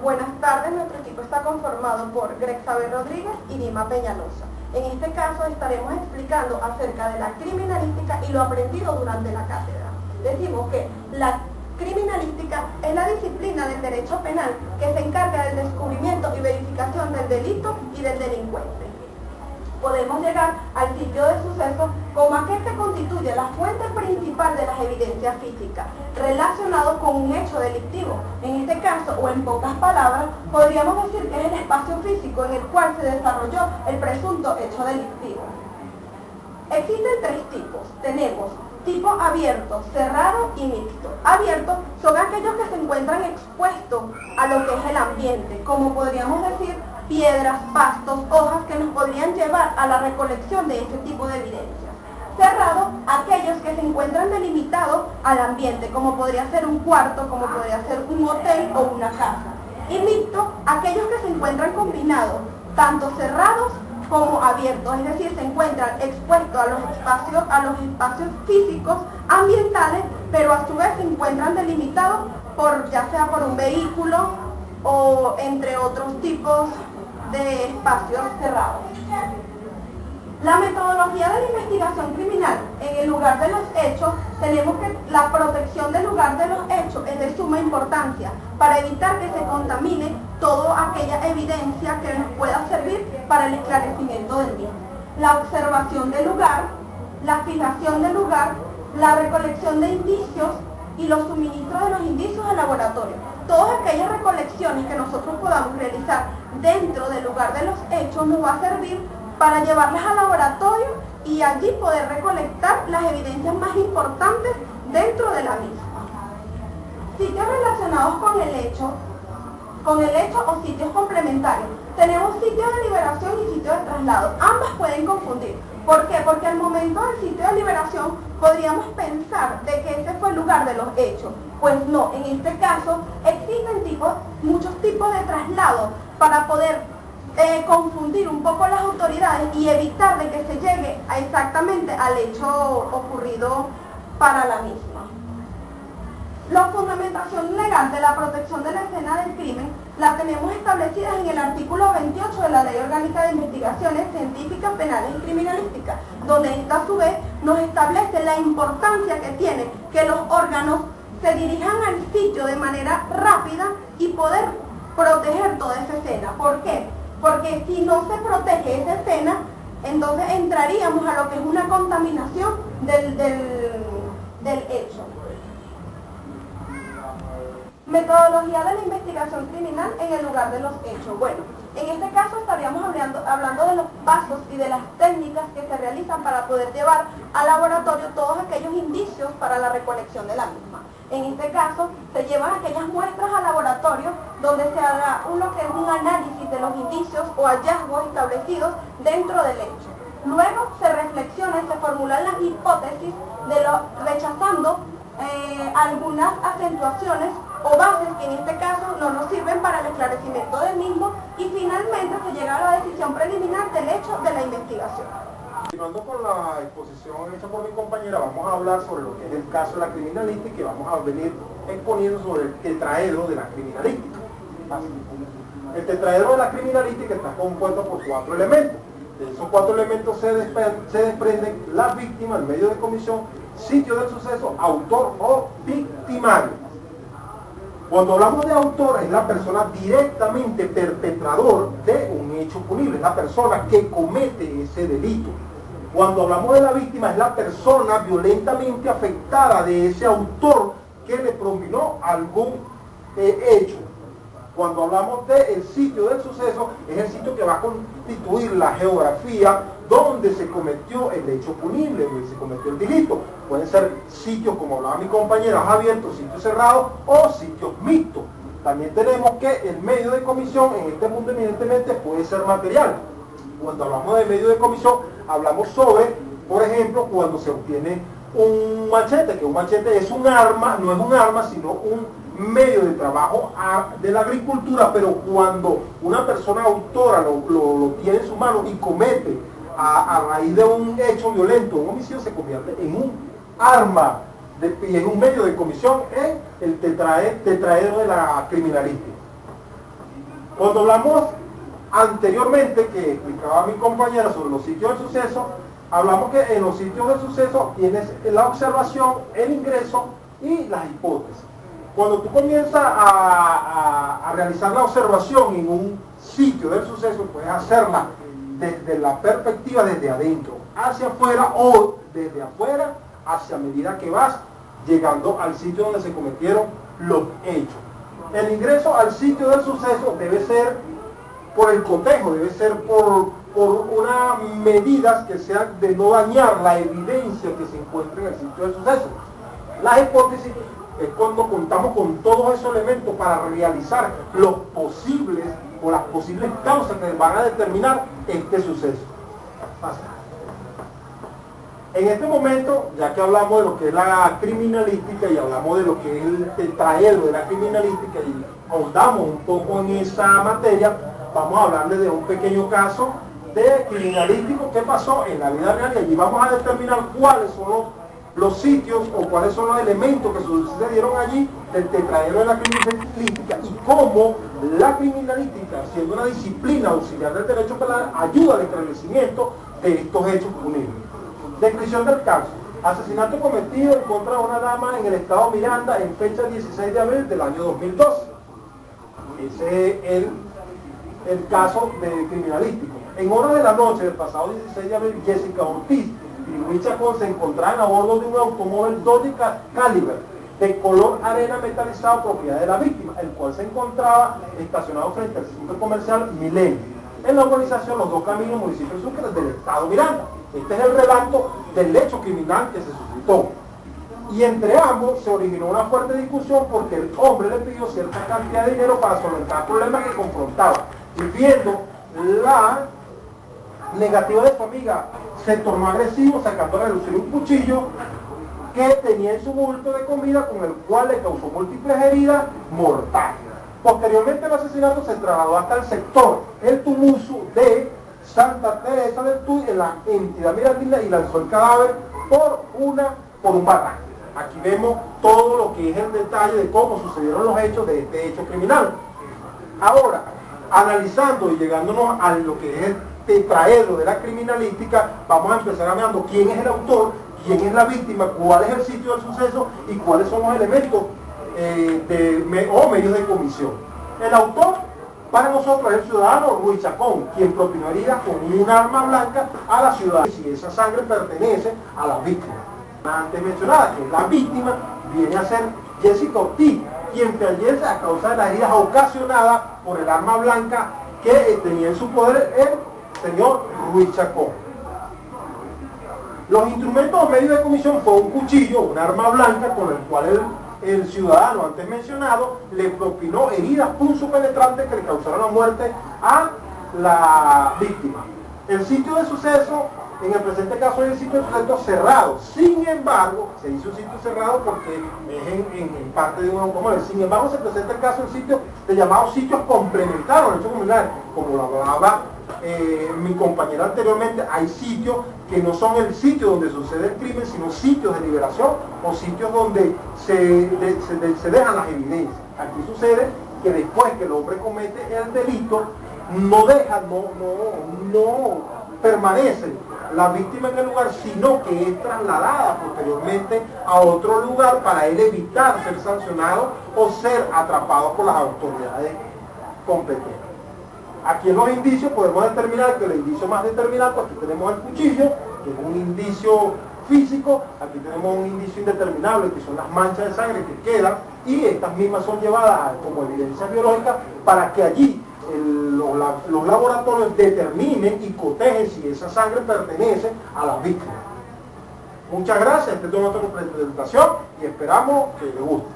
Buenas tardes, nuestro equipo está conformado por Grexaber Rodríguez y Dima Peñalosa. En este caso estaremos explicando acerca de la criminalística y lo aprendido durante la cátedra. Decimos que la criminalística es la disciplina del derecho penal que se encarga del descubrimiento y verificación del delito y del delincuente. Podemos llegar al sitio del suceso como aquel que constituye la fuente principal de las evidencias físicas relacionado con un hecho delictivo. En este caso, o en pocas palabras, podríamos decir que es el espacio físico en el cual se desarrolló el presunto hecho delictivo. Existen tres tipos. Tenemos tipo abierto, cerrado y mixto. Abiertos son aquellos que se encuentran expuestos a lo que es el ambiente, como podríamos decir piedras, pastos, hojas que nos podrían llevar a la recolección de este tipo de evidencias. Cerrado, aquellos que se encuentran delimitados al ambiente, como podría ser un cuarto, como podría ser un hotel o una casa. Y mixto, aquellos que se encuentran combinados, tanto cerrados como abiertos, es decir, se encuentran expuestos a los espacios físicos, ambientales, pero a su vez se encuentran delimitados por, ya sea por un vehículo o entre otros tipos de espacios cerrados. La metodología de la investigación criminal en el lugar de los hechos, tenemos que la protección del lugar de los hechos es de suma importancia para evitar que se contamine toda aquella evidencia que nos pueda servir para el esclarecimiento del mismo. La observación del lugar, la fijación del lugar, la recolección de indicios y los suministros de los indicios al laboratorio. Todas aquellas recolecciones que nosotros podamos realizar dentro del lugar de los hechos nos va a servir para llevarlas al laboratorio y allí poder recolectar las evidencias más importantes dentro de la misma. Sitios relacionados con el hecho o sitios complementarios. Tenemos sitios de liberación y sitios de traslado. Ambas pueden confundir. ¿Por qué? Porque al momento del sitio de liberación podríamos pensar de que ese fue el lugar de los hechos. Pues no, en este caso existen muchos tipos de traslado para poder confundir un poco las autoridades y evitar de que se llegue exactamente al hecho ocurrido para la misma. La fundamentación legal de la protección de la escena del crimen la tenemos establecida en el artículo 28 de la Ley Orgánica de Investigaciones Científicas, Penales y Criminalísticas, donde esta a su vez nos establece la importancia que tiene que los órganos se dirijan al sitio de manera rápida y poder proteger toda esa escena. ¿Por qué? Porque si no se protege esa escena, entonces entraríamos a lo que es una contaminación del hecho. Metodología de la investigación criminal en el lugar de los hechos. Bueno, en este caso estaríamos hablando de los pasos y de las técnicas que se realizan para poder llevar al laboratorio todos aquellos indicios para la recolección de la misma. En este caso, se llevan aquellas muestras al laboratorio donde se haga lo que es un análisis de los indicios o hallazgos establecidos dentro del hecho. Luego se reflexiona y se formulan las hipótesis rechazando algunas acentuaciones o bases que en este caso no nos sirven para el esclarecimiento del mismo y finalmente se llega a la decisión preliminar del hecho de la investigación. Continuando con la exposición hecha por mi compañera, vamos a hablar sobre lo que es el caso de la criminalística y vamos a venir exponiendo sobre el tetraedro de la criminalística. El tetraedro de la criminalística está compuesto por 4 elementos. De esos 4 elementos se desprenden la víctima, el medio de comisión, sitio del suceso, autor o victimario. Cuando hablamos de autor, es la persona directamente perpetrador de un hecho punible, es la persona que comete ese delito. Cuando hablamos de la víctima, es la persona violentamente afectada de ese autor que le propinó algún hecho. Cuando hablamos del sitio del suceso, es el sitio que va a constituir la geografía donde se cometió el hecho punible, donde se cometió el delito. Pueden ser sitios, como hablaba mi compañera, abiertos, sitios cerrados o sitios mixtos. También tenemos que el medio de comisión en este punto evidentemente puede ser material. Cuando hablamos de medio de comisión, hablamos sobre, por ejemplo, cuando se obtiene un machete, que un machete es un arma, no es un arma, sino un medio de trabajo de la agricultura, pero cuando una persona autora lo tiene en su mano y comete a raíz de un hecho violento, un homicidio, se convierte en un arma y en un medio de comisión en el tetraedro de la criminalística. Cuando hablamos anteriormente, que explicaba mi compañera sobre los sitios del suceso, hablamos que en los sitios del suceso tienes la observación, el ingreso y las hipótesis. Cuando tú comienzas a realizar la observación en un sitio del suceso, puedes hacerla desde la perspectiva desde adentro hacia afuera o desde afuera hacia medida que vas llegando al sitio donde se cometieron los hechos. El ingreso al sitio del suceso debe ser por el cotejo, debe ser por unas medidas que sean de no dañar la evidencia que se encuentra en el sitio del suceso. Las hipótesis es cuando contamos con todos esos elementos para realizar los posibles o las posibles causas que van a determinar este suceso. En este momento, ya que hablamos de lo que es la criminalística y hablamos de lo que es el tetraedro de la criminalística y ahondamos un poco en esa materia, vamos a hablarles de un pequeño caso de criminalístico que pasó en la vida real y allí vamos a determinar cuáles son los sitios o cuáles son los elementos que sucedieron allí del tetraedro de la criminalística y cómo la criminalística, siendo una disciplina auxiliar del derecho penal, ayuda al esclarecimiento de estos hechos punibles. Descripción del caso. Asesinato cometido en contra de una dama en el estado Miranda en fecha 16 de abril del año 2012. Ese es el caso de criminalístico. En horas de la noche del pasado 16 de abril, Jessica Ortiz y Luis Chacón se encontraban a bordo de un automóvil Dodge Caliber de color arena metalizado propiedad de la víctima, el cual se encontraba estacionado frente al centro comercial Milenio, en la urbanización Los Dos Caminos, municipio de Sucre, del estado Miranda. Este es el relato del hecho criminal que se suscitó. Y entre ambos se originó una fuerte discusión porque el hombre le pidió cierta cantidad de dinero para solventar problemas que confrontaba. Y viendo la negativa de su amiga, se tornó agresivo, sacando a relucir un cuchillo que tenía en su bulto de comida, con el cual le causó múltiples heridas mortales. Posteriormente el asesinato se trasladó hasta el sector El Tumuso de Santa Teresa del Tuy, en la entidad mirandina, y lanzó el cadáver por un barranco. Aquí vemos todo lo que es el detalle de cómo sucedieron los hechos de este hecho criminal. Ahora, analizando y llegándonos a lo que es el tetraedro de la criminalística, vamos a empezar hablando quién es el autor, quién es la víctima, cuál es el sitio del suceso y cuáles son los elementos o medios de comisión. El autor para nosotros es el ciudadano Ruiz Chacón, quien propinó heridas con un arma blanca a la ciudad. Si esa sangre pertenece a la víctima antes mencionada, que es la víctima, viene a ser Jessica Ortiz, quien fallece a causa de las heridas ocasionadas por el arma blanca que tenía en su poder el señor Ruiz Chacón. Los instrumentos o medios de comisión fue un cuchillo, un arma blanca con el cual el ciudadano antes mencionado le propinó heridas punzopenetrantes que le causaron la muerte a la víctima. El sitio de suceso, en el presente caso es el sitio de suceso cerrado. Sin embargo, se hizo un sitio cerrado porque es en parte de un automóvil. Sin embargo, se presenta el caso del sitio de llamados sitios complementarios al hecho criminal. Como lo hablaba mi compañera anteriormente, hay sitios que no son el sitio donde sucede el crimen, sino sitios de liberación o sitios donde se dejan las evidencias. Aquí sucede que después que el hombre comete el delito, no permanece la víctima en el lugar, sino que es trasladada posteriormente a otro lugar para él evitar ser sancionado o ser atrapado por las autoridades competentes. Aquí en los indicios podemos determinar que el indicio más determinante, aquí tenemos el cuchillo, que es un indicio físico, aquí tenemos un indicio indeterminable, que son las manchas de sangre que quedan, y estas mismas son llevadas como evidencia biológica para que allí los laboratorios determinen y cotejen si esa sangre pertenece a la víctima. Muchas gracias, esta es nuestra presentación y esperamos que les guste.